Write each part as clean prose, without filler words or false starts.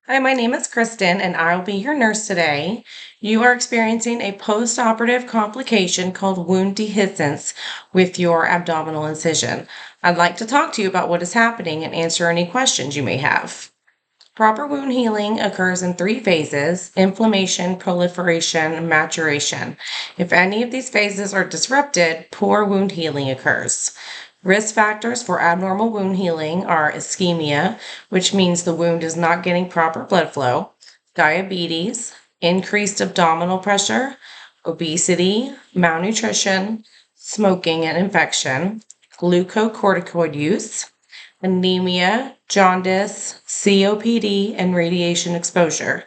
Hi, my name is Kristen, and I'll be your nurse today. You are experiencing a post-operative complication called wound dehiscence with your abdominal incision. I'd like to talk to you about what is happening and answer any questions you may have. Proper wound healing occurs in three phases: inflammation, proliferation, maturation. If any of these phases are disrupted, poor wound healing occurs. Risk factors for abnormal wound healing are ischemia, which means the wound is not getting proper blood flow, diabetes, increased abdominal pressure, obesity, malnutrition, smoking and infection, glucocorticoid use, anemia, jaundice, COPD, and radiation exposure.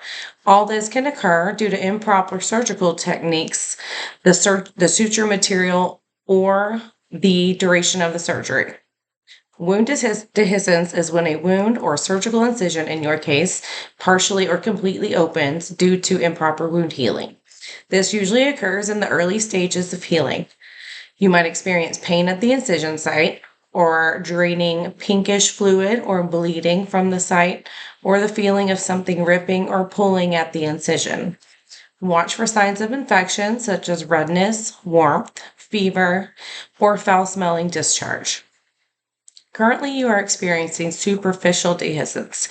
All this can occur due to improper surgical techniques, the suture material, or the duration of the surgery. Wound dehiscence is when a wound or surgical incision, in your case, partially or completely opens due to improper wound healing. This usually occurs in the early stages of healing. You might experience pain at the incision site, or draining pinkish fluid or bleeding from the site, or the feeling of something ripping or pulling at the incision. Watch for signs of infection such as redness, warmth, fever, or foul smelling discharge. Currently, you are experiencing superficial dehiscence.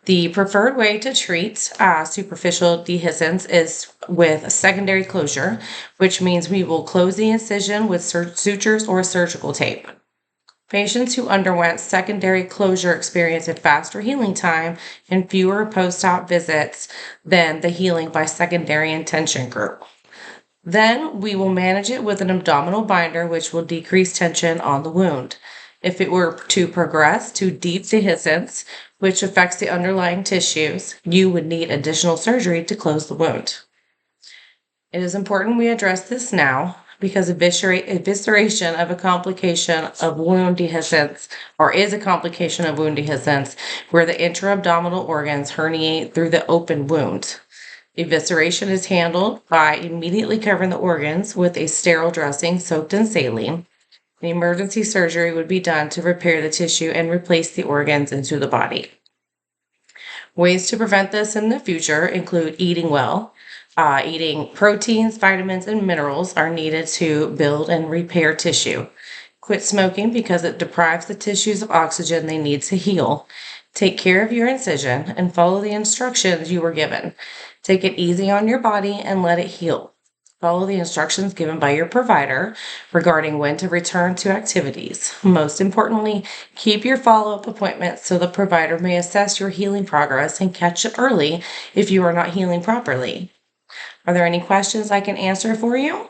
The preferred way to treat superficial dehiscence is with secondary closure, which means we will close the incision with sutures or surgical tape. Patients who underwent secondary closure experience a faster healing time and fewer post-op visits than the healing by secondary intention group. Then we will manage it with an abdominal binder, which will decrease tension on the wound. If it were to progress to deep dehiscence, which affects the underlying tissues, you would need additional surgery to close the wound. It is important we address this now because evisceration of a complication of wound dehiscence, or is a complication of wound dehiscence, where the intra-abdominal organs herniate through the open wound. Evisceration is handled by immediately covering the organs with a sterile dressing soaked in saline. An emergency surgery would be done to repair the tissue and replace the organs into the body. Ways to prevent this in the future include eating well. Eating proteins, vitamins, and minerals are needed to build and repair tissue. Quit smoking because it deprives the tissues of oxygen they need to heal. Take care of your incision and follow the instructions you were given. Take it easy on your body and let it heal. Follow the instructions given by your provider regarding when to return to activities. Most importantly, keep your follow-up appointments so the provider may assess your healing progress and catch it early if you are not healing properly. Are there any questions I can answer for you?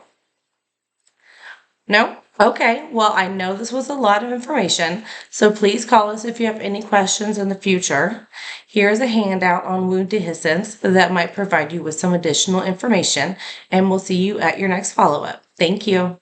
No? Okay, well, I know this was a lot of information, so please call us if you have any questions in the future. Here's a handout on wound dehiscence that might provide you with some additional information, and we'll see you at your next follow-up. Thank you.